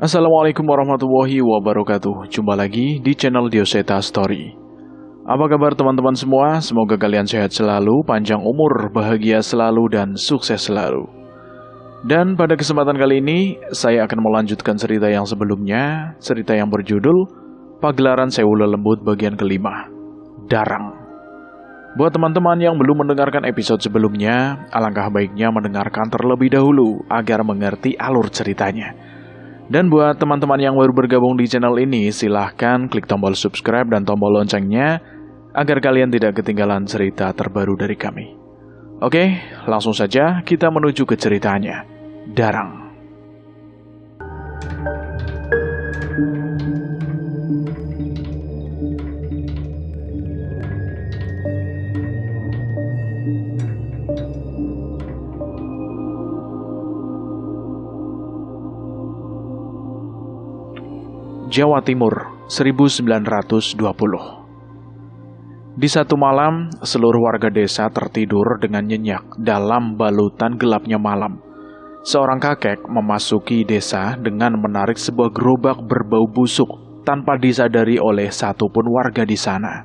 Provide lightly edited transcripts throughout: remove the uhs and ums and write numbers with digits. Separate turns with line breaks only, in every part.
Assalamualaikum warahmatullahi wabarakatuh. Jumpa lagi di channel Dioseta Story. Apa kabar teman-teman semua? Semoga kalian sehat selalu, panjang umur, bahagia selalu, dan sukses selalu. Dan pada kesempatan kali ini, saya akan melanjutkan cerita yang sebelumnya, cerita yang berjudul Pagelaran Sewu Lelembut bagian kelima, Darang. Buat teman-teman yang belum mendengarkan episode sebelumnya, alangkah baiknya mendengarkan terlebih dahulu agar mengerti alur ceritanya. Dan buat teman-teman yang baru bergabung di channel ini, silahkan klik tombol subscribe dan tombol loncengnya agar kalian tidak ketinggalan cerita terbaru dari kami. Oke, langsung saja kita menuju ke ceritanya. Darang. Jawa Timur, 1920. Di satu malam, seluruh warga desa tertidur dengan nyenyak dalam balutan gelapnya malam. Seorang kakek memasuki desa dengan menarik sebuah gerobak berbau busuk tanpa disadari oleh satupun warga di sana.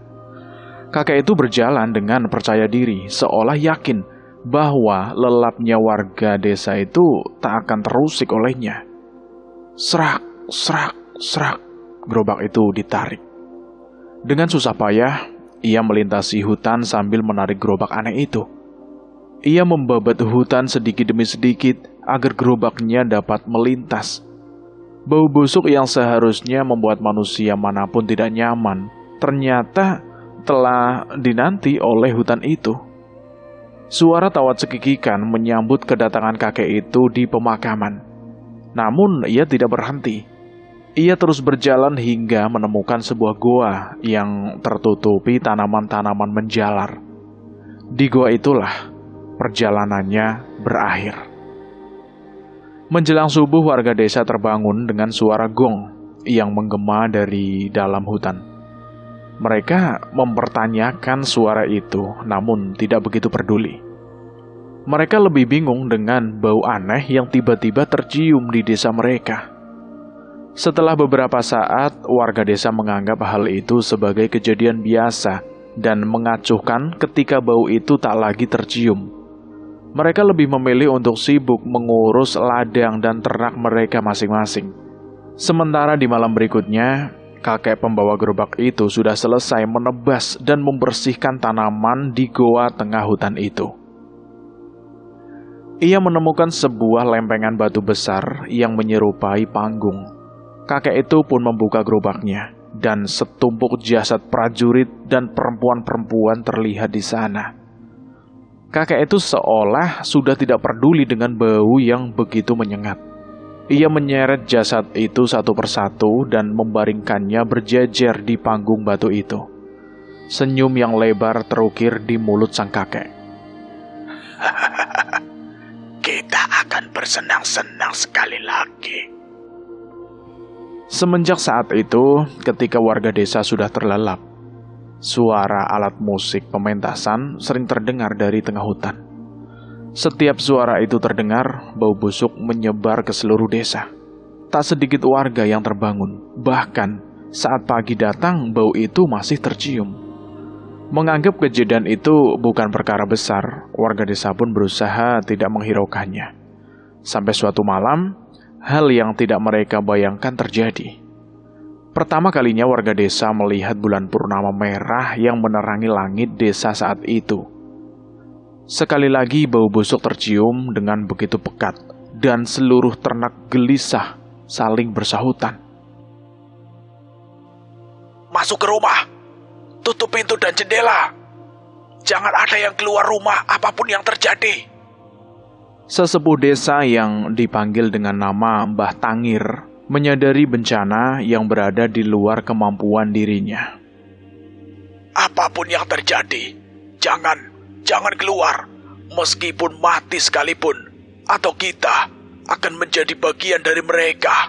Kakek itu berjalan dengan percaya diri, seolah yakin bahwa lelapnya warga desa itu tak akan terusik olehnya. Serak, serak, serak, gerobak itu ditarik. Dengan susah payah, ia melintasi hutan sambil menarik gerobak aneh itu. Ia membabat hutan sedikit demi sedikit agar gerobaknya dapat melintas. Bau busuk yang seharusnya membuat manusia manapun tidak nyaman, ternyata telah dinanti oleh hutan itu. Suara tawa cekikikan menyambut kedatangan kakek itu di pemakaman. Namun ia tidak berhenti. Ia terus berjalan hingga menemukan sebuah goa yang tertutupi tanaman-tanaman menjalar. Di goa itulah perjalanannya berakhir. Menjelang subuh, warga desa terbangun dengan suara gong yang menggema dari dalam hutan. Mereka mempertanyakan suara itu, namun tidak begitu peduli. Mereka lebih bingung dengan bau aneh yang tiba-tiba tercium di desa mereka. Setelah beberapa saat, warga desa menganggap hal itu sebagai kejadian biasa dan mengacuhkan ketika bau itu tak lagi tercium. Mereka lebih memilih untuk sibuk mengurus ladang dan ternak mereka masing-masing. Sementara di malam berikutnya, kakek pembawa gerobak itu sudah selesai menebas dan membersihkan tanaman di goa tengah hutan itu. Ia menemukan sebuah lempengan batu besar yang menyerupai panggung. Kakek itu pun membuka gerobaknya, dan setumpuk jasad prajurit dan perempuan-perempuan terlihat di sana. Kakek itu seolah sudah tidak peduli dengan bau yang begitu menyengat. Ia menyeret jasad itu satu persatu dan membaringkannya berjejer di panggung batu itu. Senyum yang lebar terukir di mulut sang kakek.
Kita akan bersenang-senang sekali lagi.
Semenjak saat itu, ketika warga desa sudah terlelap, suara alat musik pementasan sering terdengar dari tengah hutan. Setiap suara itu terdengar, bau busuk menyebar ke seluruh desa. Tak sedikit warga yang terbangun, bahkan saat pagi datang, bau itu masih tercium. Menganggap kejadian itu bukan perkara besar, warga desa pun berusaha tidak menghiraukannya. Sampai suatu malam, hal yang tidak mereka bayangkan terjadi. Pertama kalinya warga desa melihat bulan purnama merah yang menerangi langit desa saat itu. Sekali lagi bau busuk tercium dengan begitu pekat, dan seluruh ternak gelisah saling bersahutan.
Masuk ke rumah, tutup pintu dan jendela. Jangan ada yang keluar rumah apapun yang terjadi.
Sesepuh desa yang dipanggil dengan nama Mbah Tangir menyadari bencana yang berada di luar kemampuan dirinya.
Apapun yang terjadi, jangan keluar, meskipun mati sekalipun, atau kita akan menjadi bagian dari mereka.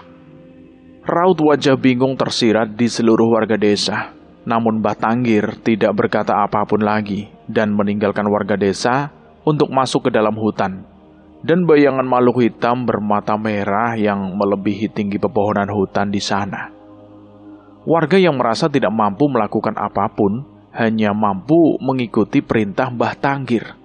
Raut wajah bingung tersirat di seluruh warga desa. Namun Mbah Tangir tidak berkata apapun lagi dan meninggalkan warga desa untuk masuk ke dalam hutan. dan bayangan makhluk hitam bermata merah yang melebihi tinggi pepohonan hutan di sana. Warga yang merasa tidak mampu melakukan apapun hanya mampu mengikuti perintah Mbah Tanggir.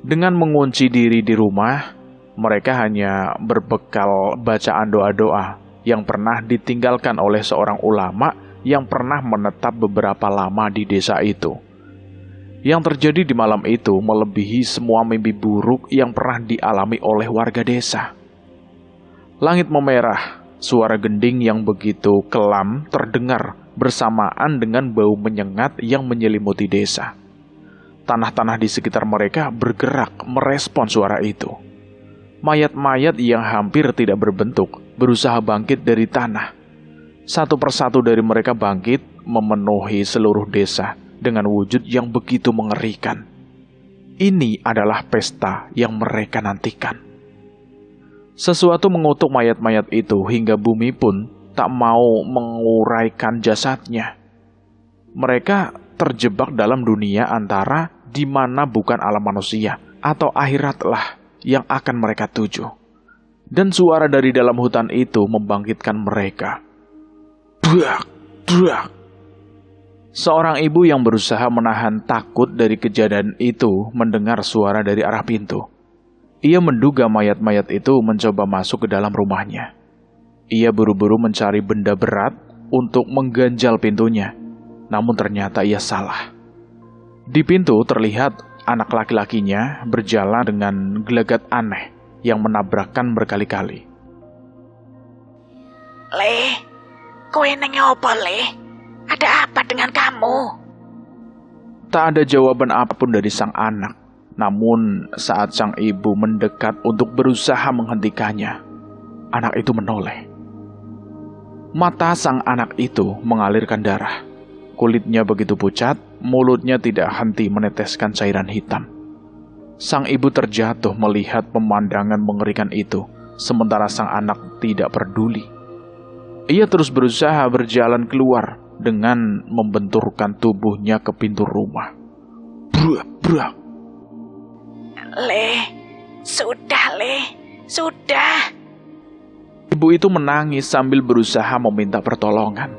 Dengan mengunci diri di rumah, mereka hanya berbekal bacaan doa-doa yang pernah ditinggalkan oleh seorang ulama yang pernah menetap beberapa lama di desa itu. Yang terjadi di malam itu melebihi semua mimpi buruk yang pernah dialami oleh warga desa. Langit memerah, suara gending yang begitu kelam terdengar bersamaan dengan bau menyengat yang menyelimuti desa. Tanah-tanah di sekitar mereka bergerak merespon suara itu. Mayat-mayat yang hampir tidak berbentuk berusaha bangkit dari tanah. Satu persatu dari mereka bangkit memenuhi seluruh desa dengan wujud yang begitu mengerikan. Ini adalah pesta yang mereka nantikan. Sesuatu mengutuk mayat-mayat itu hingga bumi pun tak mau menguraikan jasadnya. Mereka terjebak dalam dunia antara di mana bukan alam manusia atau akhiratlah yang akan mereka tuju. Dan suara dari dalam hutan itu membangkitkan mereka. Duak, duak. Seorang ibu yang berusaha menahan takut dari kejadian itu mendengar suara dari arah pintu. Ia menduga mayat-mayat itu mencoba masuk ke dalam rumahnya. Ia buru-buru mencari benda berat untuk mengganjal pintunya, namun ternyata ia salah. Di pintu terlihat anak laki-lakinya berjalan dengan gelagat aneh yang menabrakkan berkali-kali.
Le, kowe neng opo le? Ada apa dengan kamu?
Tak ada jawaban apapun dari sang anak. Namun saat sang ibu mendekat untuk berusaha menghentikannya, anak itu menoleh. Mata sang anak itu mengalirkan darah. Kulitnya begitu pucat, mulutnya tidak henti meneteskan cairan hitam. Sang ibu terjatuh melihat pemandangan mengerikan itu, sementara sang anak tidak peduli. Ia terus berusaha berjalan keluar dengan membenturkan tubuhnya ke pintu rumah. Brak, brak.
Le, sudah le, sudah.
Ibu itu menangis sambil berusaha meminta pertolongan.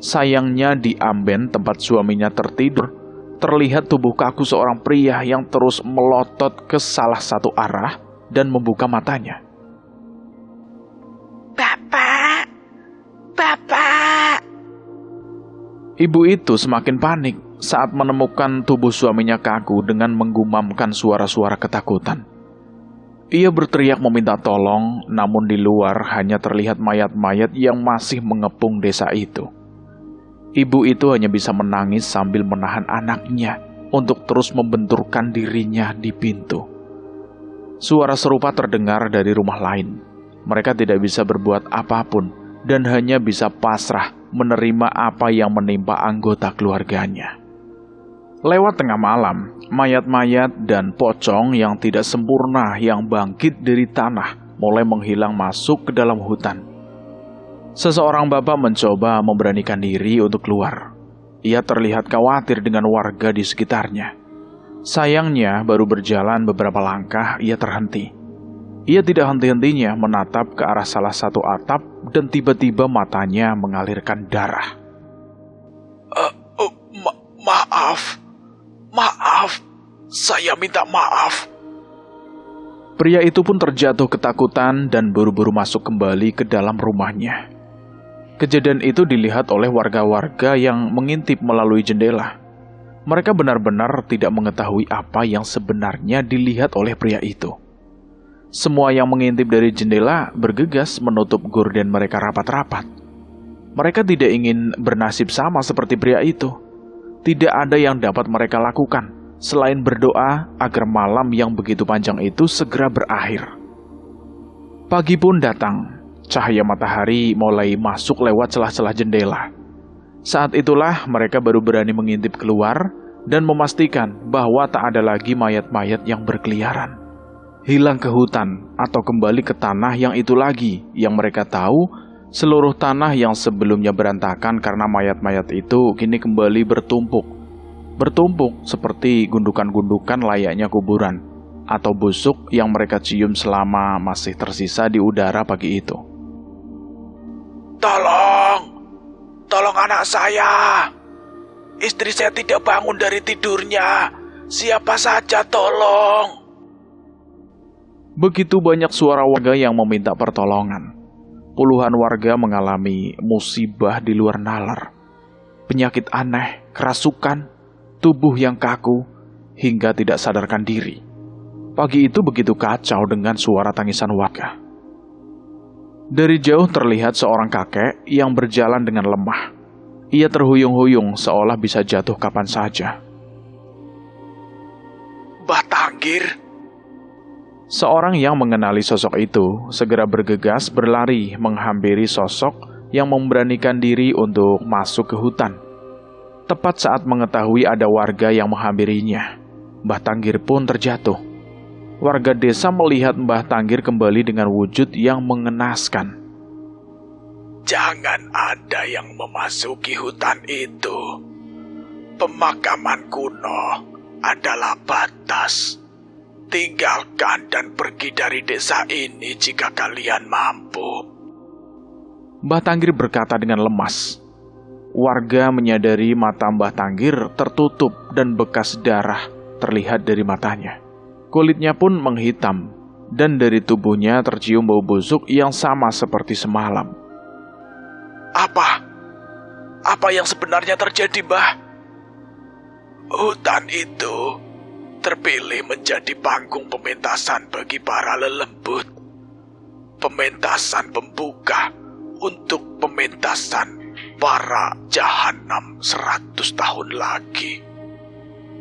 Sayangnya di amben tempat suaminya tertidur, terlihat tubuh kaku seorang pria yang terus melotot ke salah satu arah dan membuka matanya.
Bapak, Bapak.
Ibu itu semakin panik saat menemukan tubuh suaminya kaku dengan menggumamkan suara-suara ketakutan. Ia berteriak meminta tolong, namun di luar hanya terlihat mayat-mayat yang masih mengepung desa itu. Ibu itu hanya bisa menangis sambil menahan anaknya untuk terus membenturkan dirinya di pintu. Suara serupa terdengar dari rumah lain. Mereka tidak bisa berbuat apapun dan hanya bisa pasrah menerima apa yang menimpa anggota keluarganya. Lewat tengah malam, mayat-mayat dan pocong yang tidak sempurna yang bangkit dari tanah mulai menghilang masuk ke dalam hutan. Seseorang bapak mencoba memberanikan diri untuk keluar. Ia terlihat khawatir dengan warga di sekitarnya. Sayangnya, baru berjalan beberapa langkah, ia terhenti. Ia tidak henti-hentinya menatap ke arah salah satu atap dan tiba-tiba matanya mengalirkan darah.
Maaf, saya minta maaf.
Pria itu pun terjatuh ketakutan dan buru-buru masuk kembali ke dalam rumahnya. Kejadian itu dilihat oleh warga-warga yang mengintip melalui jendela. Mereka benar-benar tidak mengetahui apa yang sebenarnya dilihat oleh pria itu. Semua yang mengintip dari jendela bergegas menutup gorden mereka rapat-rapat. Mereka tidak ingin bernasib sama seperti pria itu. Tidak ada yang dapat mereka lakukan selain berdoa agar malam yang begitu panjang itu segera berakhir. Pagi pun datang. Cahaya matahari mulai masuk lewat celah-celah jendela. Saat itulah mereka baru berani mengintip keluar dan memastikan bahwa tak ada lagi mayat-mayat yang berkeliaran. Hilang ke hutan atau kembali ke tanah yang itu lagi yang mereka tahu. Seluruh tanah yang sebelumnya berantakan karena mayat-mayat itu kini kembali bertumpuk. Bertumpuk seperti gundukan-gundukan layaknya kuburan. atau busuk yang mereka cium selama masih tersisa di udara pagi itu.
Tolong anak saya. Istri saya tidak bangun dari tidurnya. Siapa saja tolong.
Begitu banyak suara warga yang meminta pertolongan. Puluhan warga mengalami musibah di luar nalar. Penyakit aneh, kerasukan, tubuh yang kaku, hingga tidak sadarkan diri. Pagi itu begitu kacau dengan suara tangisan warga. Dari jauh terlihat seorang kakek yang berjalan dengan lemah. Ia terhuyung-huyung seolah bisa jatuh kapan saja.
Mbah Tanggir.
Seorang yang mengenali sosok itu segera bergegas berlari menghampiri sosok yang memberanikan diri untuk masuk ke hutan. Tepat saat mengetahui ada warga yang menghampirinya, Mbah Tanggir pun terjatuh. Warga desa melihat Mbah Tanggir kembali dengan wujud yang mengenaskan.
Jangan ada yang memasuki hutan itu. Pemakaman kuno adalah batas. Tinggalkan dan pergi dari desa ini jika kalian mampu.
Mbah Tanggir berkata dengan lemas. Warga menyadari mata Mbah Tanggir tertutup dan bekas darah terlihat dari matanya. Kulitnya pun menghitam, dan dari tubuhnya tercium bau busuk yang sama seperti semalam.
Apa yang sebenarnya terjadi, Mbah? Hutan itu terpilih menjadi panggung pementasan bagi para lelembut. Pementasan pembuka untuk pementasan para jahanam 100 tahun lagi.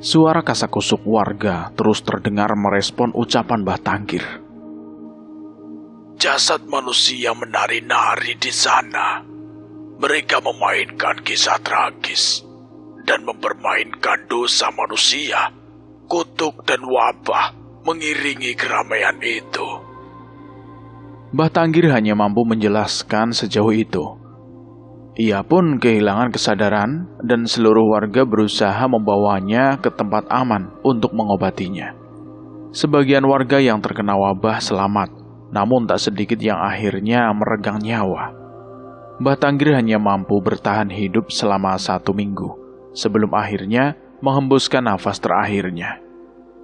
Suara kasak-kusuk warga terus terdengar merespon ucapan Mbah Tanggir.
Jasad manusia menari-nari di sana. Mereka memainkan kisah tragis dan mempermainkan dosa manusia. Kutuk dan wabah mengiringi keramaian itu.
Mbah Tanggir hanya mampu menjelaskan sejauh itu. Ia pun kehilangan kesadaran dan seluruh warga berusaha membawanya ke tempat aman untuk mengobatinya. Sebagian warga yang terkena wabah selamat, namun tak sedikit yang akhirnya meregang nyawa. Mbah Tanggir hanya mampu bertahan hidup selama 1 minggu, sebelum akhirnya menghembuskan nafas terakhirnya.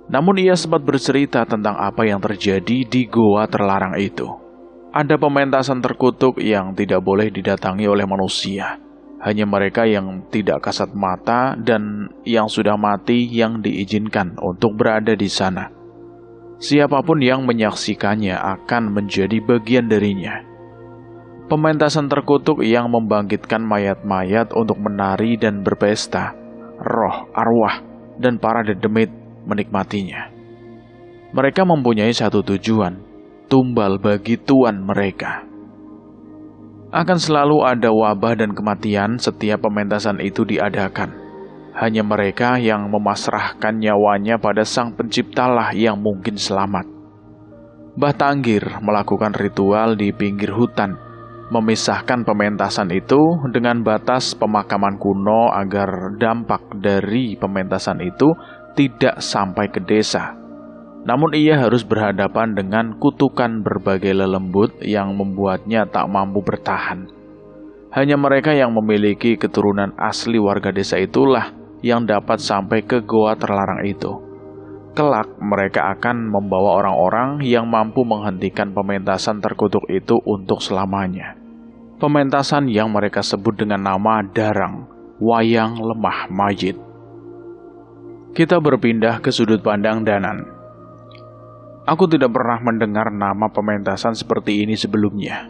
Namun ia sempat bercerita tentang apa yang terjadi di goa terlarang itu. Ada pementasan terkutuk yang tidak boleh didatangi oleh manusia. Hanya mereka yang tidak kasat mata dan yang sudah mati yang diizinkan untuk berada di sana. Siapapun yang menyaksikannya akan menjadi bagian darinya. Pementasan terkutuk yang membangkitkan mayat-mayat untuk menari dan berpesta. Roh, arwah, dan para dedemit menikmatinya. Mereka mempunyai satu tujuan, tumbal bagi tuan mereka. Akan selalu ada wabah dan kematian setiap pementasan itu diadakan. Hanya mereka yang memasrahkan nyawanya pada Sang Penciptalah yang mungkin selamat. Mbah Tanggir melakukan ritual di pinggir hutan, memisahkan pementasan itu dengan batas pemakaman kuno agar dampak dari pementasan itu tidak sampai ke desa. Namun ia harus berhadapan dengan kutukan berbagai lelembut yang membuatnya tak mampu bertahan. Hanya mereka yang memiliki keturunan asli warga desa itulah yang dapat sampai ke goa terlarang itu. Kelak mereka akan membawa orang-orang yang mampu menghentikan pementasan terkutuk itu untuk selamanya. Pementasan yang mereka sebut dengan nama Darang, Wayang Lemah Mayit. Kita berpindah ke sudut pandang Danan. Aku tidak pernah mendengar nama pementasan seperti ini sebelumnya.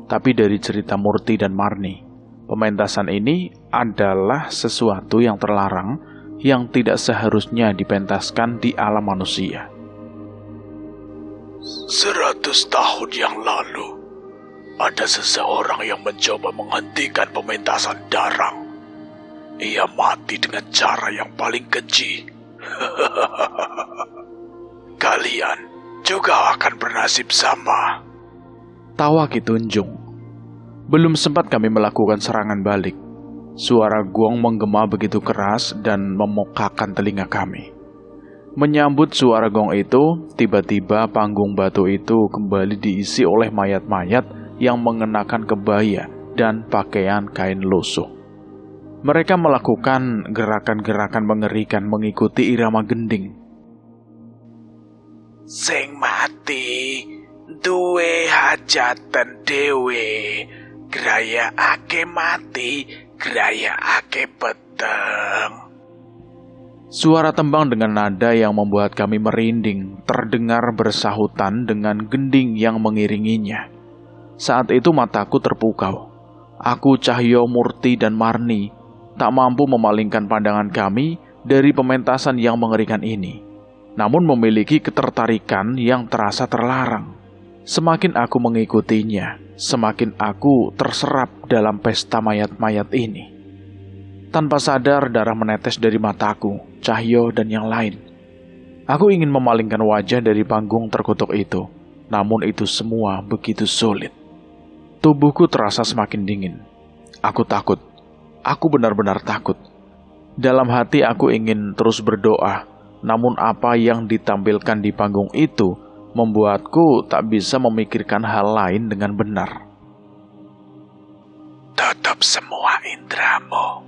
Tapi dari cerita Murti dan Marni, pementasan ini adalah sesuatu yang terlarang yang tidak seharusnya dipentaskan di alam manusia.
100 tahun yang lalu, ada seseorang yang mencoba menghentikan pementasan Darang. Ia mati dengan cara yang paling keji. Kalian juga akan bernasib sama.
Tawa Ki Tunjung. Belum sempat kami melakukan serangan balik. Suara gong menggema begitu keras dan memokakkan telinga kami. Menyambut suara gong itu, tiba-tiba panggung batu itu kembali diisi oleh mayat-mayat yang mengenakan kebaya dan pakaian kain lusuh. Mereka melakukan gerakan-gerakan mengerikan mengikuti irama gending.
Sing mati duwe hajatan dewe, grayakake mati, grayakake peteng.
Suara tembang dengan nada yang membuat kami merinding terdengar bersahutan dengan gending yang mengiringinya. Saat itu mataku terpukau. Aku, Cahyo, Murti, dan Marni tak mampu memalingkan pandangan kami dari pementasan yang mengerikan ini, namun memiliki ketertarikan yang terasa terlarang. Semakin aku mengikutinya, semakin aku terserap dalam pesta mayat-mayat ini. Tanpa sadar darah menetes dari mataku, Cahyo, dan yang lain. Aku ingin memalingkan wajah dari panggung terkutuk itu, namun itu semua begitu sulit. Tubuhku terasa semakin dingin. Aku takut. Aku benar-benar takut. Dalam hati aku ingin terus berdoa, namun apa yang ditampilkan di panggung itu membuatku tak bisa memikirkan hal lain dengan benar.
Tutup semua indramu.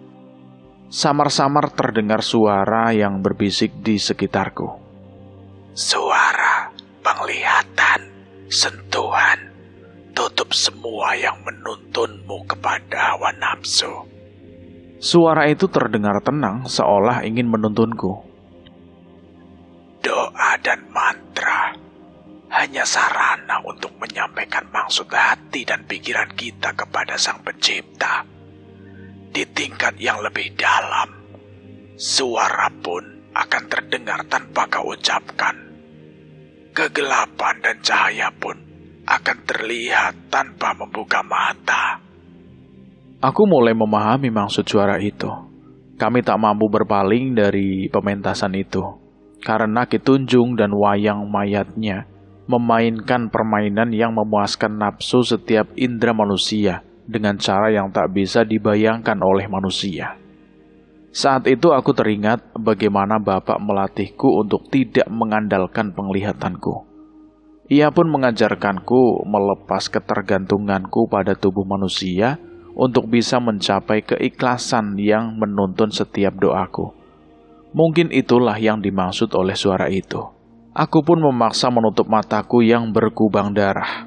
Samar-samar terdengar suara yang berbisik di sekitarku.
Suara, penglihatan, sentuhan. Tutup semua yang menuntunmu kepada hawa nafsu.
Suara itu terdengar tenang seolah ingin menuntunku.
Doa dan mantra hanya sarana untuk menyampaikan maksud hati dan pikiran kita kepada Sang Pencipta. Di tingkat yang lebih dalam, suara pun akan terdengar tanpa kau ucapkan. Kegelapan dan cahaya pun akan terlihat tanpa membuka mata.
Aku mulai memahami maksud suara itu. Kami tak mampu berpaling dari pementasan itu, karena Ki Tunjung dan wayang mayatnya memainkan permainan yang memuaskan nafsu setiap indera manusia dengan cara yang tak bisa dibayangkan oleh manusia. Saat itu aku teringat bagaimana Bapak melatihku untuk tidak mengandalkan penglihatanku. Ia pun mengajarkanku melepas ketergantunganku pada tubuh manusia untuk bisa mencapai keikhlasan yang menuntun setiap doaku. Mungkin itulah yang dimaksud oleh suara itu. Aku pun memaksa menutup mataku yang berkubang darah.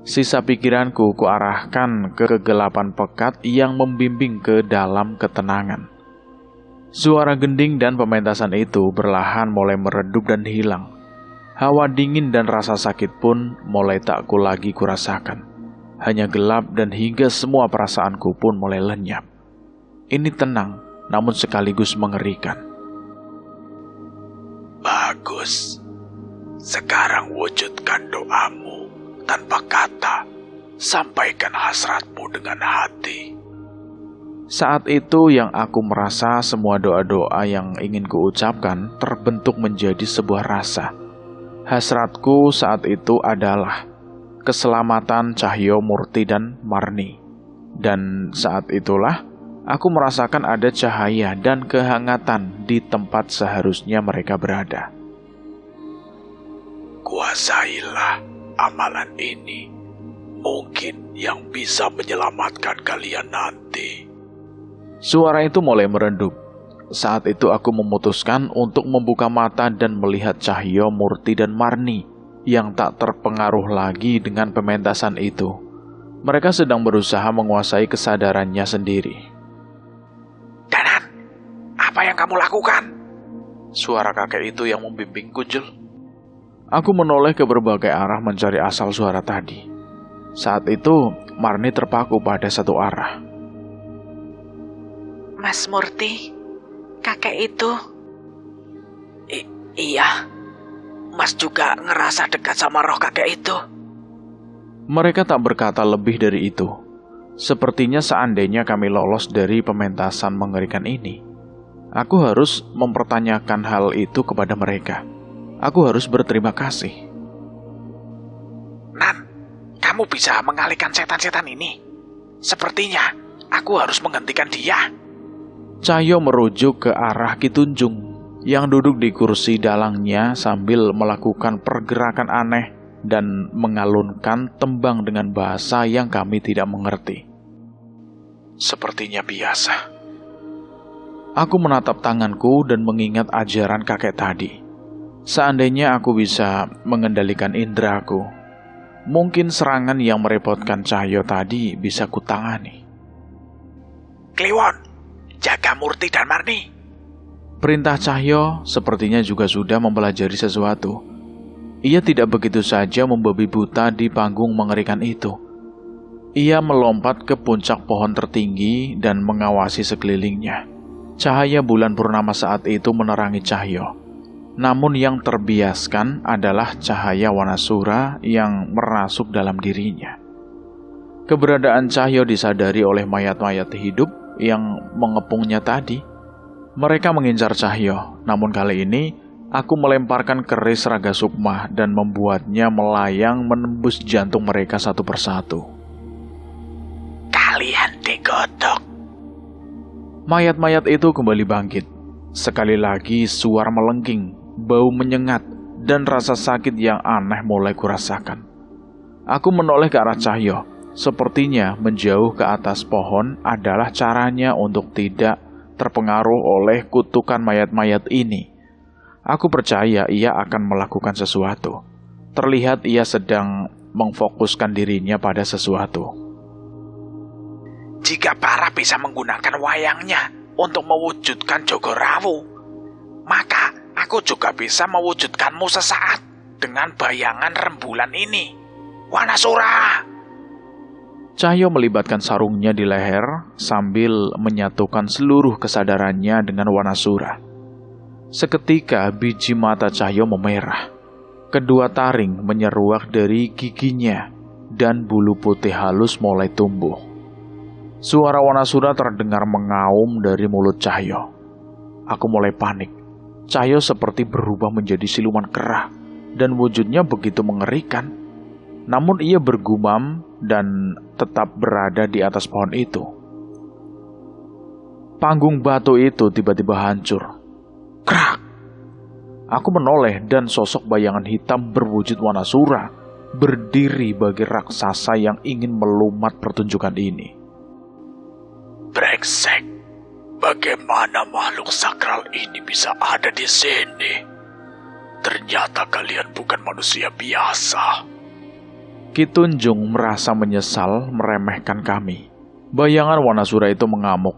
Sisa pikiranku kuarahkan ke kegelapan pekat yang membimbing ke dalam ketenangan. Suara gending dan pementasan itu perlahan mulai meredup dan hilang. Hawa dingin dan rasa sakit pun mulai tak lagi kurasakan. Hanya gelap dan hingga semua perasaanku pun mulai lenyap. Ini tenang, namun sekaligus mengerikan.
Bagus. Sekarang wujudkan doamu tanpa kata. Sampaikan hasratmu dengan hati.
Saat itu yang aku merasa semua doa-doa yang ingin kuucapkan terbentuk menjadi sebuah rasa. Hasratku saat itu adalah keselamatan Cahyo, Murti, dan Marni. Dan saat itulah aku merasakan ada cahaya dan kehangatan di tempat seharusnya mereka berada.
Kuasailah amalan ini. Mungkin yang bisa menyelamatkan kalian nanti.
Suara itu mulai meredup. Saat itu aku memutuskan untuk membuka mata dan melihat Cahyo, Murti, dan Marni yang tak terpengaruh lagi dengan pementasan itu. Mereka sedang berusaha menguasai kesadarannya sendiri.
Danan, apa yang kamu lakukan?
Suara kakek itu yang membimbingku, Jul. Aku menoleh ke berbagai arah mencari asal suara tadi. Saat itu, Marni terpaku pada satu arah.
Mas Murti, kakek itu... Iya, Mas juga ngerasa dekat sama roh kakek itu.
Mereka tak berkata lebih dari itu. Sepertinya seandainya kami lolos dari pementasan mengerikan ini, aku harus mempertanyakan hal itu kepada mereka. Aku harus berterima kasih.
Nan, kamu bisa mengalihkan setan-setan ini. Sepertinya aku harus menghentikan dia.
Cahyo merujuk ke arah Ki Tunjung. yang duduk di kursi dalangnya sambil melakukan pergerakan aneh dan mengalunkan tembang dengan bahasa yang kami tidak mengerti.
Sepertinya biasa.
Aku menatap tanganku dan mengingat ajaran kakek tadi. Seandainya aku bisa mengendalikan indraku, mungkin serangan yang merepotkan Cahyo tadi bisa kutangani.
Kliwon, jaga Murti dan Marni.
Perintah Cahyo sepertinya juga sudah mempelajari sesuatu. Ia tidak begitu saja membabi buta di panggung mengerikan itu. Ia melompat ke puncak pohon tertinggi dan mengawasi sekelilingnya. Cahaya bulan purnama saat itu menerangi Cahyo. Namun yang terbiaskan adalah cahaya Wanasura yang merasuk dalam dirinya. Keberadaan Cahyo disadari oleh mayat-mayat hidup yang mengepungnya tadi. Mereka mengincar Cahyo, namun kali ini aku melemparkan keris Raga Sukma dan membuatnya melayang menembus jantung mereka satu persatu.
Kalian digodok.
Mayat-mayat itu kembali bangkit. Sekali lagi suara melengking, bau menyengat, dan rasa sakit yang aneh mulai kurasakan. Aku menoleh ke arah Cahyo. Sepertinya menjauh ke atas pohon adalah caranya untuk tidak terpengaruh oleh kutukan mayat-mayat ini. Aku percaya ia akan melakukan sesuatu. Terlihat ia sedang memfokuskan dirinya pada sesuatu.
Jika para bisa menggunakan wayangnya untuk mewujudkan Jogorawu, maka aku juga bisa mewujudkanmu sesaat dengan bayangan rembulan ini. Wanasura!
Cahyo melibatkan sarungnya di leher sambil menyatukan seluruh kesadarannya dengan Wanasura. Seketika biji mata Cahyo memerah. Kedua taring menyeruak dari giginya dan bulu putih halus mulai tumbuh. Suara Wanasura terdengar mengaum dari mulut Cahyo. Aku mulai panik. Cahyo seperti berubah menjadi siluman kera dan wujudnya begitu mengerikan. Namun ia bergumam dan tetap berada di atas pohon itu. Panggung batu itu tiba-tiba hancur. Krak! Aku menoleh dan sosok bayangan hitam berwujud Wanasura berdiri bagi raksasa yang ingin melumat pertunjukan ini.
Brengsek, bagaimana makhluk sakral ini bisa ada di sini? Ternyata kalian bukan manusia biasa.
Ki Tunjung merasa menyesal meremehkan kami. Bayangan Wanasura itu mengamuk.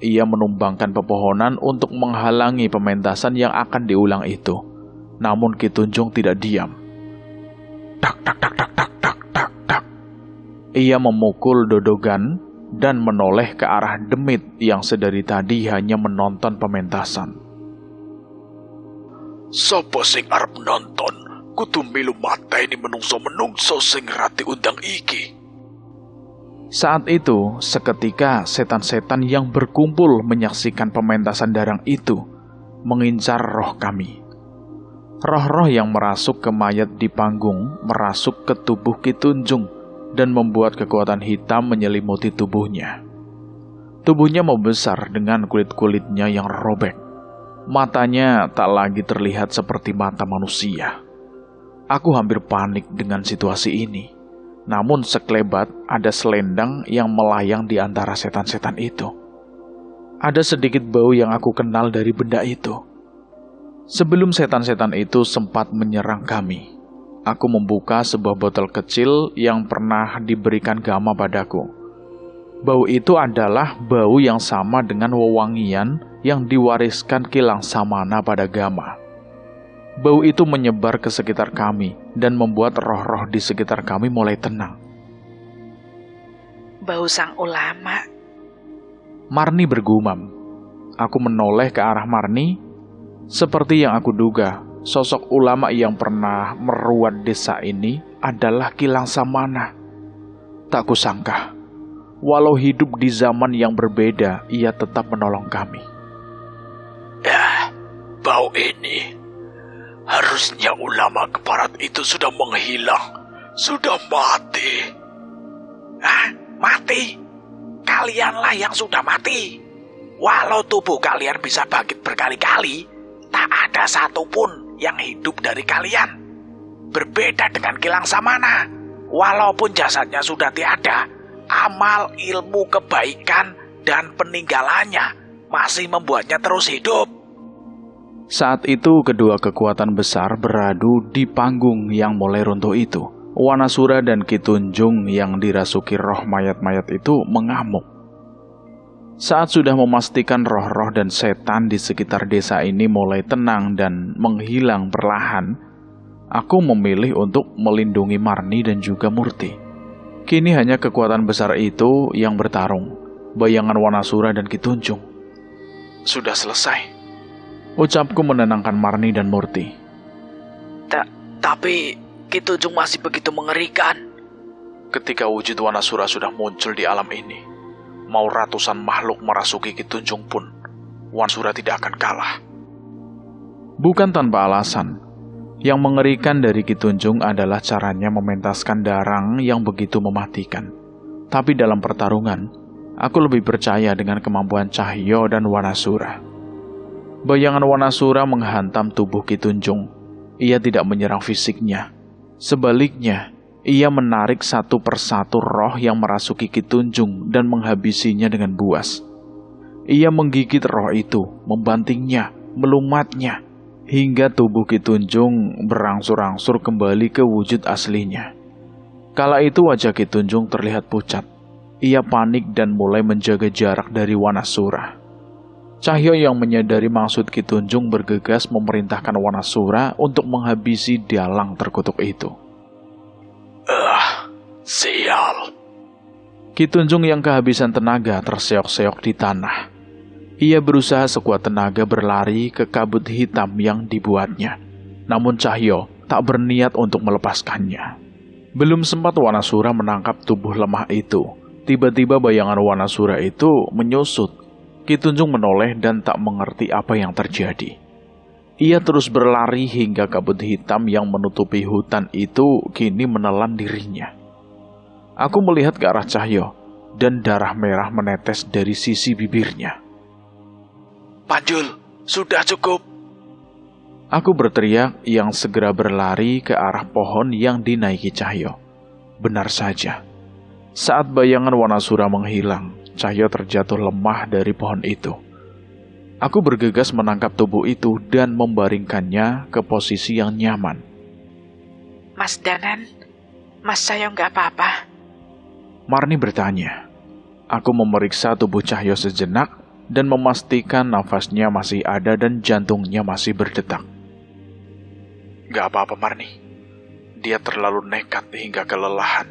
Ia menumbangkan pepohonan untuk menghalangi pementasan yang akan diulang itu. Namun Ki Tunjung tidak diam. Tak tak tak tak tak tak tak tak. Ia memukul dodogan dan menoleh ke arah demit yang sedari tadi hanya menonton pementasan.
Sopo sing arep nonton? Kudu milu mata ini menungso-menungso sing rati undang iki.
Saat itu, seketika setan-setan yang berkumpul menyaksikan pementasan darang itu mengincar roh kami. Roh-roh yang merasuk ke mayat di panggung merasuk ke tubuh Ki Tunjung dan membuat kekuatan hitam menyelimuti tubuhnya. Tubuhnya membesar dengan kulit-kulitnya yang robek. Matanya tak lagi terlihat seperti mata manusia. Aku hampir panik dengan situasi ini. Namun sekelebat ada selendang yang melayang di antara setan-setan itu. Ada sedikit bau yang aku kenal dari benda itu. Sebelum setan-setan itu sempat menyerang kami, aku membuka sebuah botol kecil yang pernah diberikan Gama padaku. Bau itu adalah bau yang sama dengan wewangian yang diwariskan Ki Langsamana pada Gama. Bau itu menyebar ke sekitar kami dan membuat roh-roh di sekitar kami mulai tenang.
Bau sang ulama.
Marni bergumam. Aku menoleh ke arah Marni. Seperti yang aku duga, sosok ulama yang pernah meruat desa ini adalah Ki Langsamana. Tak kusangka, walau hidup di zaman yang berbeda, ia tetap menolong kami.
Bau ini. Harusnya ulama keparat itu sudah menghilang. Sudah mati. Mati? Kalianlah yang sudah mati. Walau tubuh kalian bisa bangkit berkali-kali, tak ada satupun yang hidup dari kalian. Berbeda dengan Kilang Samana, walaupun jasadnya sudah tiada, amal, ilmu, kebaikan, dan peninggalannya masih membuatnya terus hidup.
Saat itu kedua kekuatan besar beradu di panggung yang mulai runtuh itu. Wanasura dan Ki Tunjung yang dirasuki roh mayat-mayat itu mengamuk. Saat sudah memastikan roh-roh dan setan di sekitar desa ini mulai tenang dan menghilang perlahan, aku memilih untuk melindungi Marni dan juga Murti. Kini hanya kekuatan besar itu yang bertarung, bayangan Wanasura dan Ki Tunjung.
Sudah selesai,
ucapku menenangkan Marni dan Murti.
Tapi Ki Tunjung masih begitu mengerikan.
Ketika wujud Wanasura sudah muncul di alam ini, mau ratusan makhluk merasuki Ki Tunjung pun, Wanasura tidak akan kalah.
Bukan tanpa alasan. Yang mengerikan dari Ki Tunjung adalah caranya mementaskan darang yang begitu mematikan. Tapi dalam pertarungan, aku lebih percaya dengan kemampuan Cahyo dan Wanasura. Bayangan Wanasura menghantam tubuh Ki Tunjung. Ia tidak menyerang fisiknya. Sebaliknya, ia menarik satu persatu roh yang merasuki Ki Tunjung dan menghabisinya dengan buas. Ia menggigit roh itu, membantingnya, melumatnya, hingga tubuh Ki Tunjung berangsur-angsur kembali ke wujud aslinya. Kala itu wajah Ki Tunjung terlihat pucat. Ia panik dan mulai menjaga jarak dari Wanasura. Cahyo yang menyadari maksud Ki Tunjung bergegas memerintahkan Wanasura untuk menghabisi dalang terkutuk itu.
Sial.
Ki Tunjung yang kehabisan tenaga terseok-seok di tanah. Ia berusaha sekuat tenaga berlari ke kabut hitam yang dibuatnya. Namun Cahyo tak berniat untuk melepaskannya. Belum sempat Wanasura menangkap tubuh lemah itu, tiba-tiba bayangan Wanasura itu menyusut. Ki Tunjung menoleh dan tak mengerti apa yang terjadi. Ia terus berlari hingga kabut hitam yang menutupi hutan itu kini menelan dirinya. Aku melihat ke arah Cahyo dan darah merah menetes dari sisi bibirnya.
Panjul, sudah cukup.
Aku berteriak yang segera berlari ke arah pohon yang dinaiki Cahyo. Benar saja, saat bayangan Wanasura menghilang, Cahyo terjatuh lemah dari pohon itu. Aku bergegas menangkap tubuh itu dan membaringkannya ke posisi yang nyaman.
Mas Danan, Mas Cahyo nggak apa-apa?
Marni bertanya. Aku memeriksa tubuh Cahyo sejenak dan memastikan nafasnya masih ada dan jantungnya masih berdetak.
Gak apa-apa Marni, dia terlalu nekat hingga kelelahan.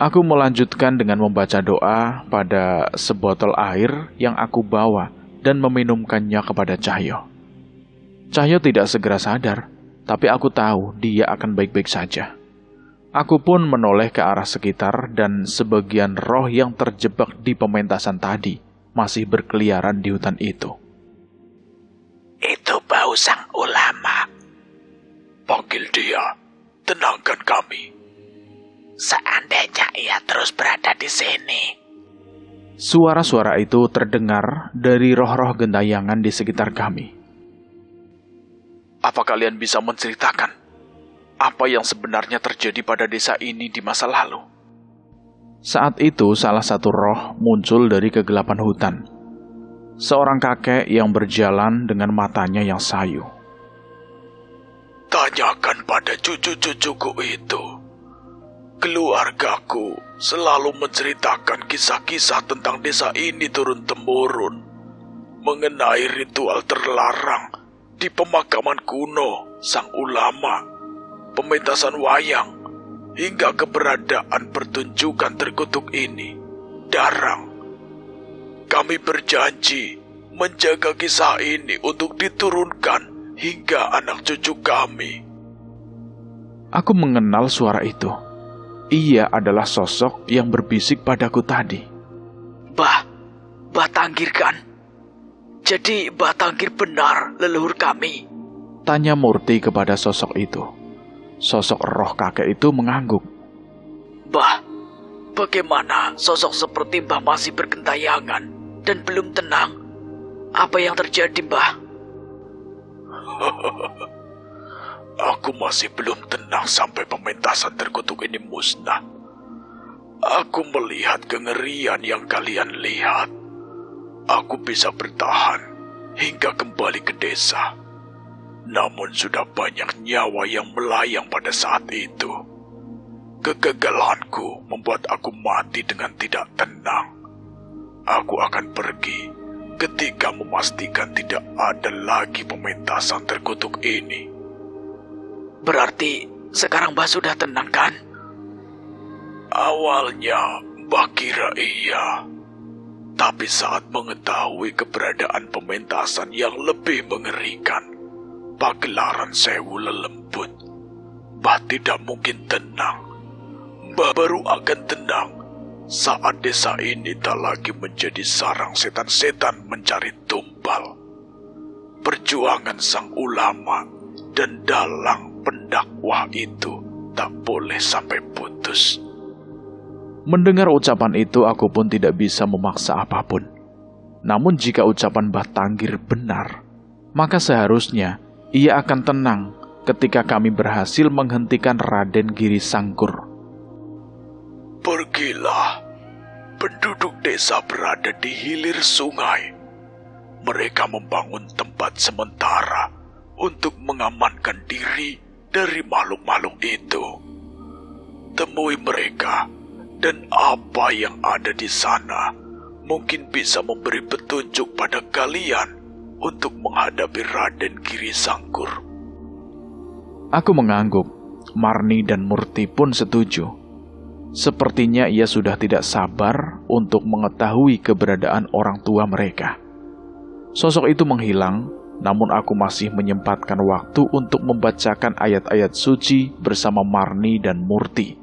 Aku melanjutkan dengan membaca doa pada sebotol air yang aku bawa dan meminumkannya kepada Cahyo. Cahyo tidak segera sadar, tapi aku tahu dia akan baik-baik saja. Aku pun menoleh ke arah sekitar dan sebagian roh yang terjebak di pementasan tadi masih berkeliaran di hutan itu.
Itu bau sang ulama. Panggil dia, tenangkan kami. Seandainya ia terus berada di sini.
Suara-suara itu terdengar dari roh-roh gentayangan di sekitar kami.
Apa kalian bisa menceritakan apa yang sebenarnya terjadi pada desa ini di masa lalu?
Saat itu salah satu roh muncul dari kegelapan hutan. Seorang kakek yang berjalan dengan matanya yang sayu.
Tanyakan pada cucu-cucuku itu. Keluargaku selalu menceritakan kisah-kisah tentang desa ini turun-temurun. Mengenai ritual terlarang di pemakaman kuno sang ulama, pementasan wayang, hingga keberadaan pertunjukan terkutuk ini, Darang. Kami berjanji menjaga kisah ini untuk diturunkan hingga anak cucu kami.
Aku mengenal suara itu. Ia adalah sosok yang berbisik padaku tadi.
Bah Tanggir kan? Jadi Bah Tanggir benar leluhur kami?
Tanya Murti kepada sosok itu. Sosok roh kakek itu mengangguk.
Bah, bagaimana sosok seperti Bah masih bergentayangan dan belum tenang? Apa yang terjadi, Bah?
Aku masih belum tenang sampai pementasan terkutuk ini musnah. Aku melihat kengerian yang kalian lihat. Aku bisa bertahan hingga kembali ke desa. Namun sudah banyak nyawa yang melayang pada saat itu. Kegagalanku membuat aku mati dengan tidak tenang. Aku akan pergi ketika memastikan tidak ada lagi pementasan terkutuk ini.
Berarti sekarang Mbah sudah tenang kan?
Awalnya Mbah kira iya. Tapi saat mengetahui keberadaan pementasan yang lebih mengerikan, pagelaran Sewu Lelembut, Mbah tidak mungkin tenang. Mbah baru akan tenang saat desa ini tak lagi menjadi sarang setan-setan mencari tumbal. Perjuangan sang ulama dan dalang pendakwah itu tak boleh sampai putus.
Mendengar ucapan itu, aku pun tidak bisa memaksa apapun. Namun jika ucapan Mbah Tanggir benar, maka seharusnya ia akan tenang ketika kami berhasil menghentikan Raden Giri Sangkur.
Pergilah, penduduk desa berada di hilir sungai. Mereka membangun tempat sementara untuk mengamankan diri dari makhluk-makhluk itu. Temui mereka, dan apa yang ada di sana mungkin bisa memberi petunjuk pada kalian untuk menghadapi Raden Giri Sangkur.
Aku mengangguk. Marni dan Murti pun setuju. Sepertinya ia sudah tidak sabar untuk mengetahui keberadaan orang tua mereka. Sosok itu menghilang, namun aku masih menyempatkan waktu untuk membacakan ayat-ayat suci bersama Marni dan Murti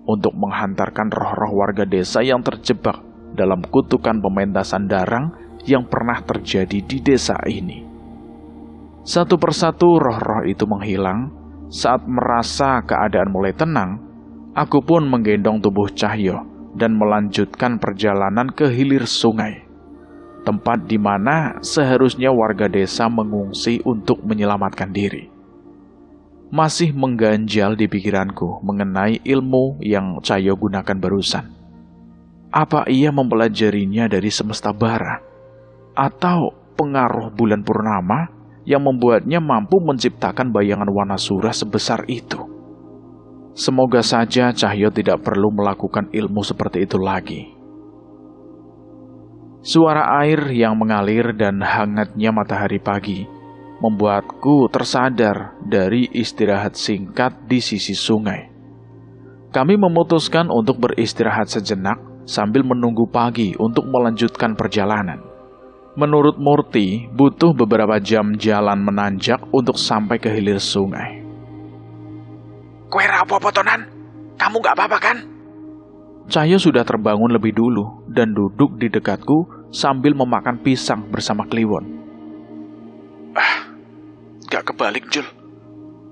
untuk menghantarkan roh-roh warga desa yang terjebak dalam kutukan pementasan darang yang pernah terjadi di desa ini. Satu persatu roh-roh itu menghilang. Saat merasa keadaan mulai tenang, aku pun menggendong tubuh Cahyo dan melanjutkan perjalanan ke hilir sungai, tempat di mana seharusnya warga desa mengungsi untuk menyelamatkan diri. Masih mengganjal di pikiranku mengenai ilmu yang Cahyo gunakan barusan. Apa ia mempelajarinya dari semesta bara? Atau pengaruh bulan purnama yang membuatnya mampu menciptakan bayangan Wanasura sebesar itu? Semoga saja Cahyo tidak perlu melakukan ilmu seperti itu lagi. Suara air yang mengalir dan hangatnya matahari pagi membuatku tersadar dari istirahat singkat di sisi sungai. Kami memutuskan untuk beristirahat sejenak sambil menunggu pagi untuk melanjutkan perjalanan. Menurut Murti, butuh beberapa jam jalan menanjak untuk sampai ke hilir sungai.
Kowe rapo potonan? Kamu gak apa-apa kan?
Cahyo sudah terbangun lebih dulu dan duduk di dekatku sambil memakan pisang bersama Kliwon.
Gak kebalik, Jul.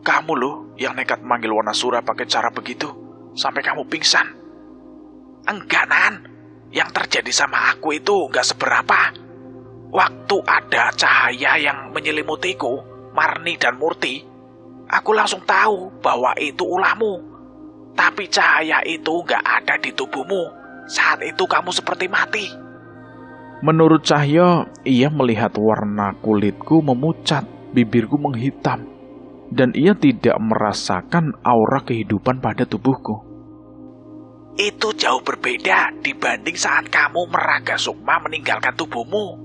Kamu loh yang nekat manggil Wanasura pakai cara begitu sampai kamu pingsan. Enggak, Nan. Yang terjadi sama aku itu gak seberapa. Waktu ada cahaya yang menyelimutiku, Marni dan Murti, aku langsung tahu bahwa itu ulahmu. Tapi cahaya itu gak ada di tubuhmu. Saat itu kamu seperti mati.
Menurut Cahyo, ia melihat warna kulitku memucat, bibirku menghitam, dan ia tidak merasakan aura kehidupan pada tubuhku.
Itu jauh berbeda dibanding saat kamu meraga sukma meninggalkan tubuhmu.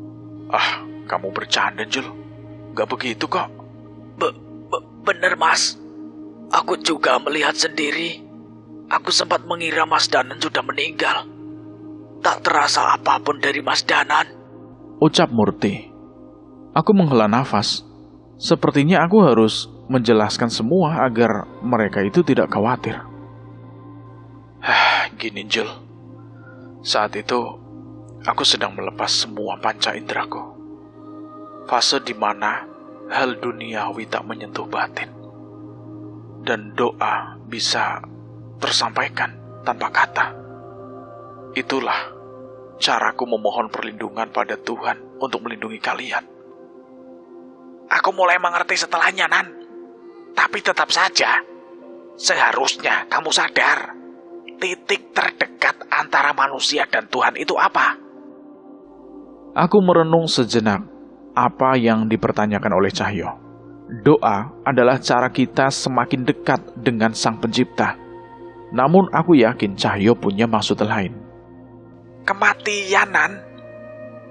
Kamu bercanda, Jul. Gak begitu kok.
Bener, Mas. Aku juga melihat sendiri. Aku sempat mengira Mas Danan sudah meninggal. Tak terasa apapun dari Mas Danan,
ucap Murti. Aku menghela nafas. Sepertinya aku harus menjelaskan semua agar mereka itu tidak khawatir.
Gini, Jul. Saat itu aku sedang melepas semua panca indraku. Fase di mana hal duniawi tak menyentuh batin. Dan doa bisa tersampaikan tanpa kata. Itulah caraku memohon perlindungan pada Tuhan untuk melindungi kalian. Aku mulai mengerti setelahnya, Nan. Tapi tetap saja, seharusnya kamu sadar, titik terdekat antara manusia dan Tuhan itu apa?
Aku merenung sejenak apa yang dipertanyakan oleh Cahyo. Doa adalah cara kita semakin dekat dengan Sang Pencipta. Namun aku yakin Cahyo punya maksud lain.
Kematian, Nan.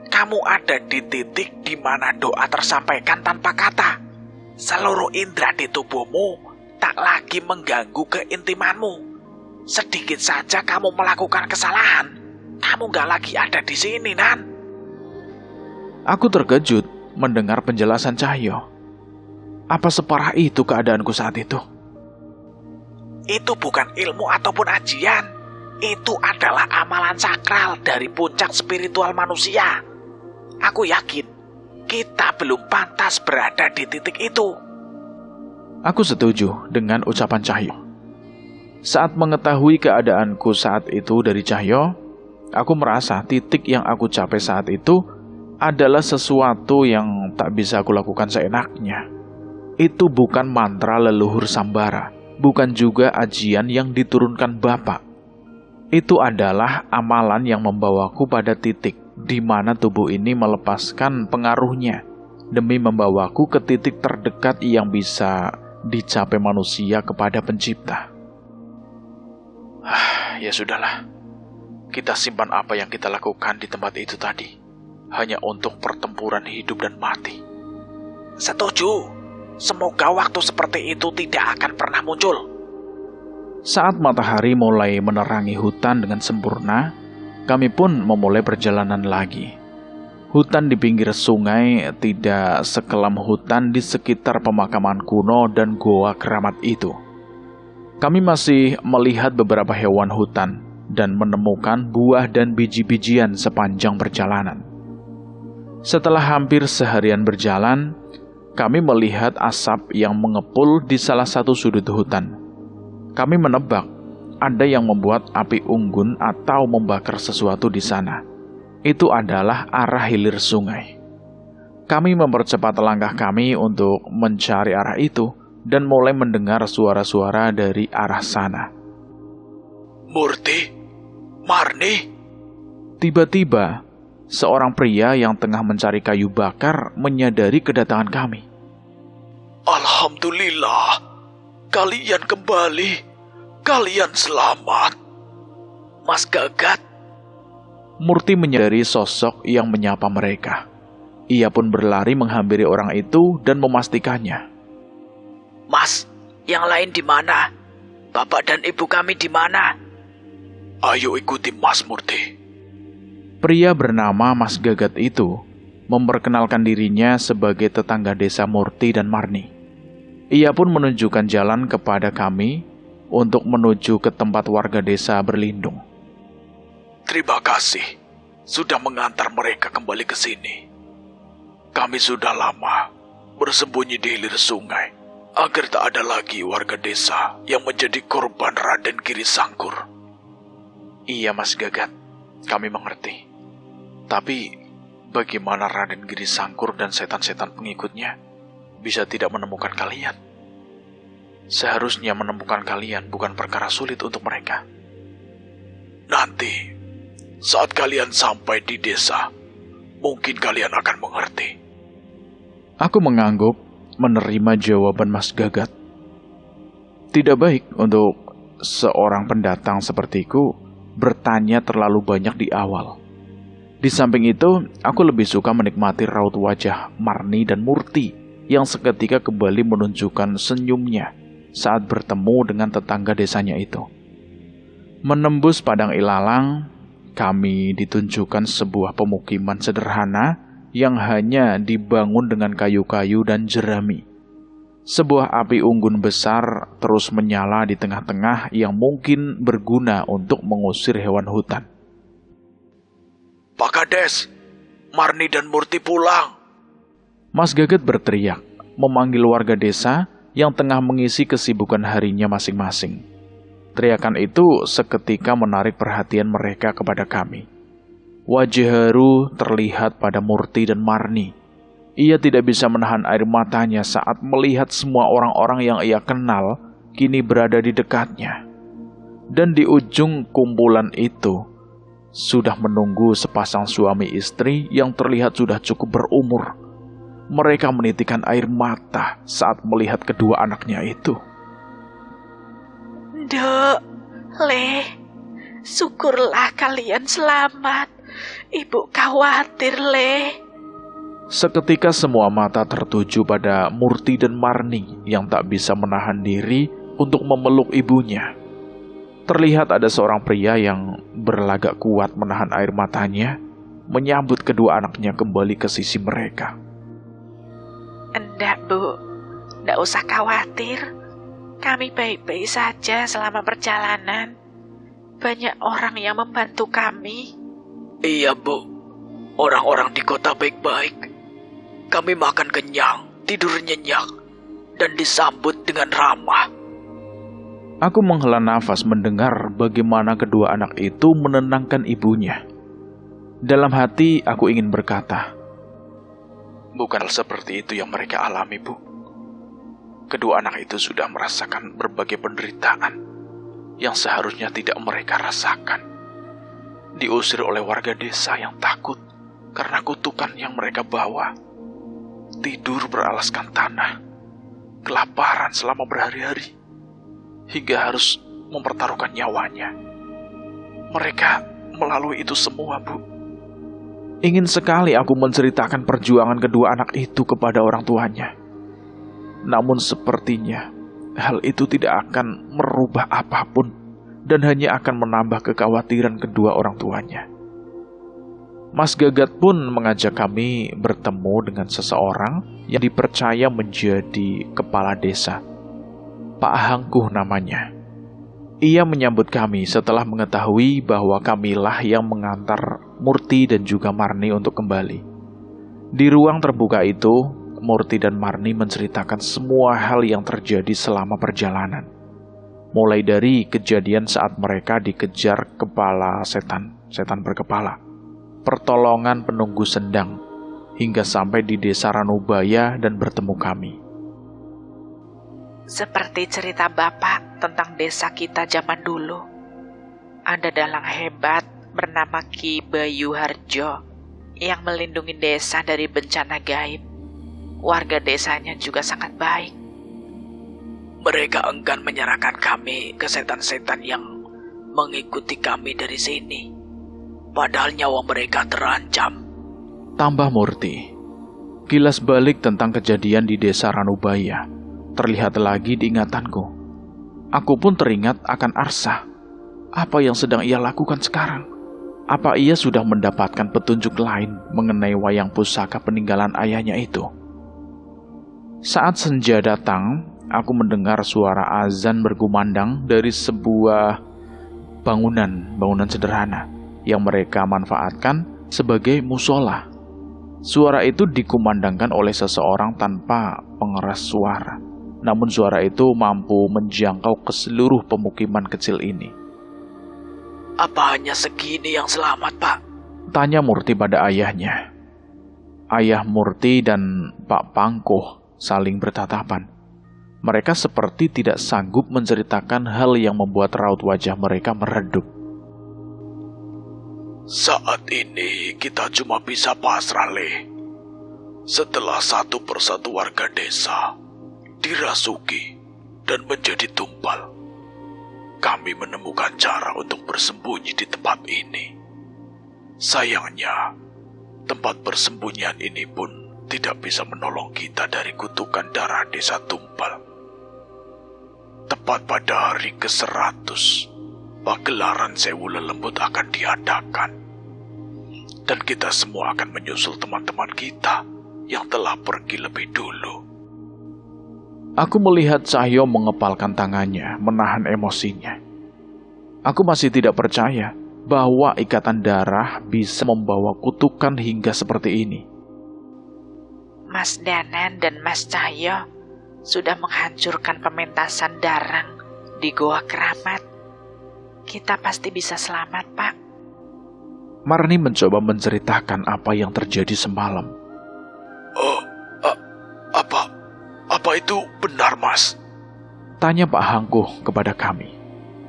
Kamu ada di titik di mana doa tersampaikan tanpa kata. Seluruh indera di tubuhmu tak lagi mengganggu keintimanmu. Sedikit saja kamu melakukan kesalahan, kamu gak lagi ada di sini, Nan.
Aku terkejut mendengar penjelasan Cahyo. Apa separah itu keadaanku saat itu?
Itu bukan ilmu ataupun ajian. Itu adalah amalan sakral dari puncak spiritual manusia. Aku yakin kita belum pantas berada di titik itu.
Aku setuju dengan ucapan Cahyo. Saat mengetahui keadaanku saat itu dari Cahyo, aku merasa titik yang aku capai saat itu adalah sesuatu yang tak bisa aku lakukan seenaknya. Itu bukan mantra leluhur Sambara, bukan juga ajian yang diturunkan Bapak. Itu adalah amalan yang membawaku pada titik di mana tubuh ini melepaskan pengaruhnya demi membawaku ke titik terdekat yang bisa dicapai manusia kepada Pencipta.
Ya sudahlah, kita simpan apa yang kita lakukan di tempat itu tadi, hanya untuk pertempuran hidup dan mati. Setuju. Semoga waktu seperti itu tidak akan pernah muncul.
Saat matahari mulai menerangi hutan dengan sempurna, kami pun memulai perjalanan lagi. Hutan di pinggir sungai tidak sekelam hutan di sekitar pemakaman kuno dan goa keramat itu. Kami masih melihat beberapa hewan hutan dan menemukan buah dan biji-bijian sepanjang perjalanan. Setelah hampir seharian berjalan, kami melihat asap yang mengepul di salah satu sudut hutan. Kami menebak ada yang membuat api unggun atau membakar sesuatu di sana. Itu adalah arah hilir sungai. Kami mempercepat langkah kami untuk mencari arah itu dan mulai mendengar suara-suara dari arah sana.
Murti, Marni.
Tiba-tiba, seorang pria yang tengah mencari kayu bakar menyadari kedatangan kami.
Alhamdulillah, kalian kembali. Kalian selamat.
Mas Gagat.
Murti menyadari sosok yang menyapa mereka. Ia pun berlari menghampiri orang itu dan memastikannya.
Mas, yang lain di mana? Bapak dan ibu kami di mana?
Ayo ikuti Mas Murti.
Pria bernama Mas Gagat itu memperkenalkan dirinya sebagai tetangga desa Murti dan Marni. Ia pun menunjukkan jalan kepada kami untuk menuju ke tempat warga desa berlindung.
Terima kasih sudah mengantar mereka kembali ke sini. Kami sudah lama bersembunyi di hilir sungai agar tak ada lagi warga desa yang menjadi korban Raden Giri Sangkur.
Iya Mas Gagat, kami mengerti. Tapi bagaimana Raden Giri Sangkur dan setan-setan pengikutnya bisa tidak menemukan kalian? Seharusnya menemukan kalian bukan perkara sulit untuk mereka.
Nanti, saat kalian sampai di desa, mungkin kalian akan mengerti.
Aku mengangguk menerima jawaban Mas Gagat. Tidak baik untuk seorang pendatang sepertiku bertanya terlalu banyak di awal. Di samping itu, aku lebih suka menikmati raut wajah Marni dan Murti yang seketika kembali menunjukkan senyumnya saat bertemu dengan tetangga desanya itu. Menembus padang ilalang, kami ditunjukkan sebuah pemukiman sederhana yang hanya dibangun dengan kayu-kayu dan jerami. Sebuah api unggun besar terus menyala di tengah-tengah yang mungkin berguna untuk mengusir hewan hutan.
Pak Kades, Marni dan Murti pulang.
Mas Gagat berteriak, memanggil warga desa yang tengah mengisi kesibukan harinya masing-masing. Teriakan itu seketika menarik perhatian mereka kepada kami. Wajah haru terlihat pada Murti dan Marni. Ia tidak bisa menahan air matanya saat melihat semua orang-orang yang ia kenal kini berada di dekatnya. Dan di ujung kumpulan itu sudah menunggu sepasang suami istri yang terlihat sudah cukup berumur. Mereka menitikkan air mata saat melihat kedua anaknya itu.
Dok, Le, syukurlah kalian selamat. Ibu khawatir, Le.
Seketika semua mata tertuju pada Murti dan Marni yang tak bisa menahan diri untuk memeluk ibunya. Terlihat ada seorang pria yang berlagak kuat menahan air matanya, menyambut kedua anaknya kembali ke sisi mereka.
Enggak, Bu. Enggak usah khawatir. Kami baik-baik saja selama perjalanan. Banyak orang yang membantu kami.
Iya, Bu. Orang-orang di kota baik-baik. Kami makan kenyang, tidur nyenyak, dan disambut dengan ramah.
Aku menghela nafas mendengar bagaimana kedua anak itu menenangkan ibunya. Dalam hati aku ingin berkata,
Bukan seperti itu yang mereka alami, Bu. Kedua anak itu sudah merasakan berbagai penderitaan yang seharusnya tidak mereka rasakan. Diusir oleh warga desa yang takut karena kutukan yang mereka bawa. Tidur beralaskan tanah, kelaparan selama berhari-hari, hingga harus mempertaruhkan nyawanya. Mereka melalui itu semua, Bu.
ingin sekali aku menceritakan perjuangan kedua anak itu kepada orang tuanya. Namun sepertinya hal itu tidak akan merubah apapun dan hanya akan menambah kekhawatiran kedua orang tuanya. Mas Gagat pun mengajak kami bertemu dengan seseorang yang dipercaya menjadi kepala desa. Pak Hangkuh namanya. Ia menyambut kami setelah mengetahui bahwa kamilah yang mengantar Murti dan juga Marni untuk kembali. Di ruang terbuka itu, Murti dan Marni menceritakan semua hal yang terjadi selama perjalanan. Mulai dari kejadian saat mereka dikejar kepala setan berkepala, pertolongan penunggu sendang, hingga sampai di desa Ranubaya dan bertemu kami.
Seperti cerita Bapak tentang desa kita zaman dulu. Ada dalang hebat bernama Ki Bayu Harjo yang melindungi desa dari bencana gaib. Warga desanya juga sangat baik.
Mereka enggan menyerahkan kami ke setan-setan yang mengikuti kami dari sini. Padahal nyawa mereka terancam.
Tambah Murti. Kilas balik tentang kejadian di desa Ranubaya terlihat lagi di ingatanku. Aku pun teringat akan Arsa. Apa yang sedang ia lakukan sekarang? Apa ia sudah mendapatkan petunjuk lain mengenai wayang pusaka peninggalan ayahnya itu? Saat senja datang, aku mendengar suara azan bergumandang dari sebuah bangunan sederhana yang mereka manfaatkan sebagai musola. Suara itu dikumandangkan oleh seseorang tanpa pengeras suara. Namun suara itu mampu menjangkau ke seluruh pemukiman kecil ini.
Apa hanya segini yang selamat, Pak?
Tanya Murti pada ayahnya. Ayah Murti dan Pak Pangkuh saling bertatapan. Mereka seperti tidak sanggup menceritakan hal yang membuat raut wajah mereka meredup.
Saat ini kita cuma bisa pasrah, Le. Setelah satu persatu warga desa dirasuki dan menjadi tumpal, kami menemukan cara untuk bersembunyi di tempat ini. Sayangnya, tempat persembunyian ini pun tidak bisa menolong kita dari kutukan darah desa tumpal. Tepat pada hari ke-100, pagelaran Sewu Lelembut akan diadakan. Dan kita semua akan menyusul teman-teman kita yang telah pergi lebih dulu.
Aku melihat Cahyo mengepalkan tangannya, menahan emosinya. Aku masih tidak percaya bahwa ikatan darah bisa membawa kutukan hingga seperti ini.
Mas Danan dan Mas Cahyo sudah menghancurkan pementasan darang di Goa Keramat. Kita pasti bisa selamat, Pak.
Marni mencoba menceritakan apa yang terjadi semalam.
Apa itu benar, Mas?
Tanya Pak Hangkuh kepada kami.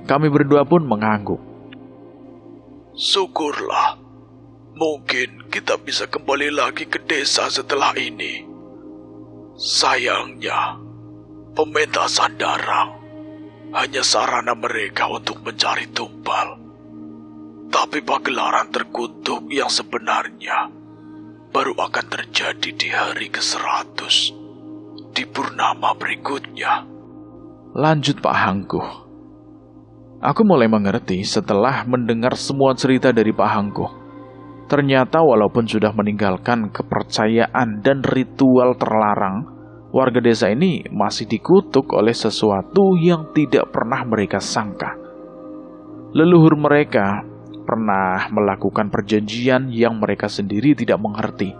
Kami berdua pun mengangguk.
Syukurlah. Mungkin kita bisa kembali lagi ke desa setelah ini. Sayangnya, pementasan darah hanya sarana mereka untuk mencari tumpal. Tapi pagelaran terkutuk yang sebenarnya baru akan terjadi di hari ke-100, di purnama berikutnya.
Lanjut Pak Hangkuh. Aku mulai mengerti setelah mendengar semua cerita dari Pak Hangkuh. Ternyata walaupun sudah meninggalkan kepercayaan dan ritual terlarang, warga desa ini masih dikutuk oleh sesuatu yang tidak pernah mereka sangka. Leluhur mereka pernah melakukan perjanjian yang mereka sendiri tidak mengerti,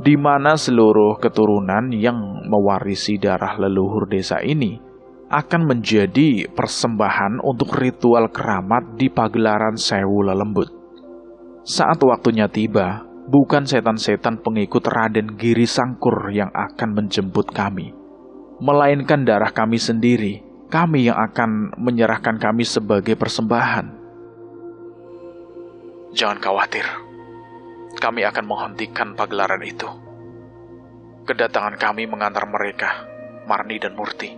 di mana seluruh keturunan yang mewarisi darah leluhur desa ini akan menjadi persembahan untuk ritual keramat di pagelaran Sewu Lelembut. Saat waktunya tiba, bukan setan-setan pengikut Raden Giri Sangkur yang akan menjemput kami, melainkan darah kami sendiri, kami yang akan menyerahkan kami sebagai persembahan.
Jangan khawatir, kami akan menghentikan pagelaran itu. Kedatangan kami mengantar mereka, Marni dan Murti,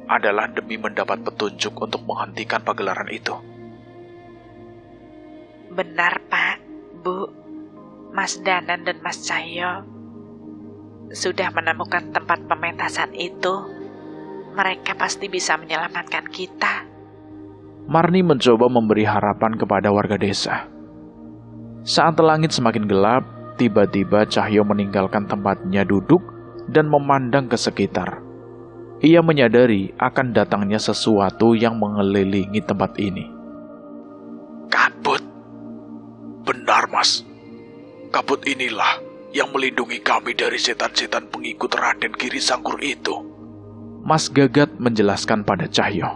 adalah demi mendapat petunjuk untuk menghentikan pagelaran itu.
Benar, Pak, Bu. Mas Danan dan Mas Cahyo sudah menemukan tempat pementasan itu. Mereka pasti bisa menyelamatkan kita.
Marni mencoba memberi harapan kepada warga desa. Saat langit semakin gelap, tiba-tiba Cahyo meninggalkan tempatnya duduk dan memandang ke sekitar. Ia menyadari akan datangnya sesuatu yang mengelilingi tempat ini.
Kabut. Benar, Mas. Kabut inilah yang melindungi kami dari setan-setan pengikut Raden Giri Sangkur itu.
Mas Gagat menjelaskan pada Cahyo.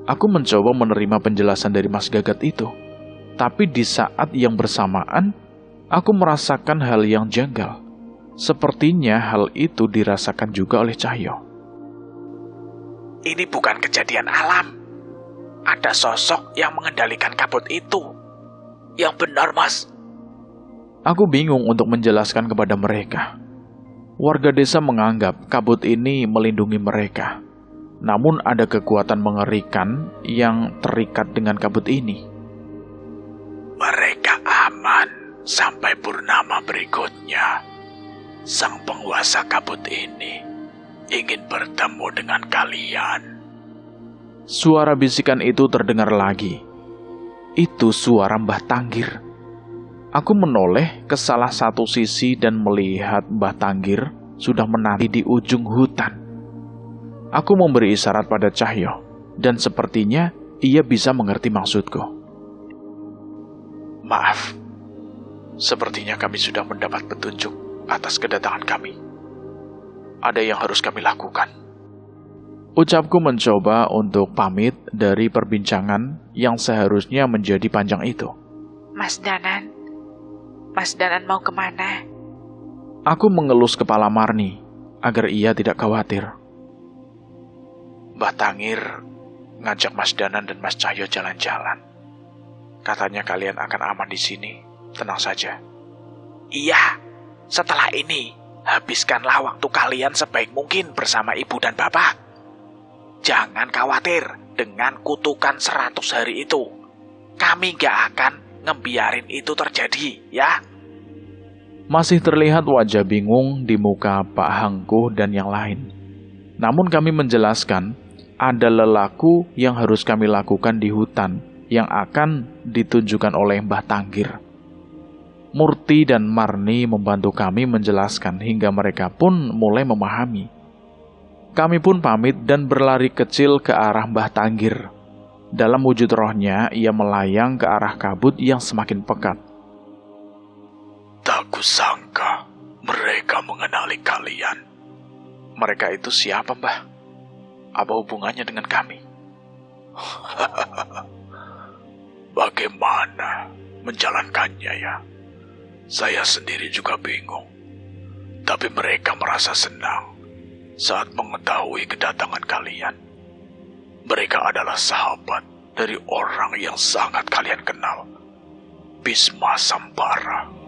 Aku mencoba menerima penjelasan dari Mas Gagat itu. Tapi di saat yang bersamaan, aku merasakan hal yang janggal. Sepertinya hal itu dirasakan juga oleh Cahyo.
Ini bukan kejadian alam. Ada sosok yang mengendalikan kabut itu. Yang benar, Mas.
Aku bingung untuk menjelaskan kepada mereka. Warga desa menganggap kabut ini melindungi mereka. Namun ada kekuatan mengerikan yang terikat dengan kabut ini.
Mereka aman sampai purnama berikutnya. Sang penguasa kabut ini ingin bertemu dengan kalian.
Suara bisikan itu terdengar lagi. Itu suara Mbah Tanggir. Aku menoleh ke salah satu sisi dan melihat Mbah Tanggir sudah menanti di ujung hutan. Aku memberi isyarat pada Cahyo, dan sepertinya ia bisa mengerti maksudku.
Maaf, sepertinya kami sudah mendapat petunjuk atas kedatangan kami. Ada yang harus kami lakukan.
Ucapku mencoba untuk pamit dari perbincangan yang seharusnya menjadi panjang itu.
Mas Danan mau kemana?
Aku mengelus kepala Marni agar ia tidak khawatir.
Mbah Tangir ngajak Mas Danan dan Mas Cahyo jalan-jalan. Katanya kalian akan aman di sini. Tenang saja. Iya, setelah ini habiskanlah waktu kalian sebaik mungkin bersama ibu dan bapak. Jangan khawatir dengan kutukan 100 hari itu. Kami gak akan ngebiarin itu terjadi, ya.
Masih terlihat wajah bingung di muka Pak Hangkuh dan yang lain. Namun kami menjelaskan ada lelaku yang harus kami lakukan di hutan yang akan ditunjukkan oleh Mbah Tanggir. Murti dan Marni membantu kami menjelaskan hingga mereka pun mulai memahami. Kami pun pamit dan berlari kecil ke arah Mbah Tanggir. Dalam wujud rohnya, ia melayang ke arah kabut yang semakin pekat.
Tak kusangka mereka mengenali kalian.
Mereka itu siapa, Mbah? Apa hubungannya dengan kami?
Bagaimana menjalankannya ya? Saya sendiri juga bingung. Tapi mereka merasa senang saat mengetahui kedatangan kalian. Mereka adalah sahabat dari orang yang sangat kalian kenal, Bisma Sambara.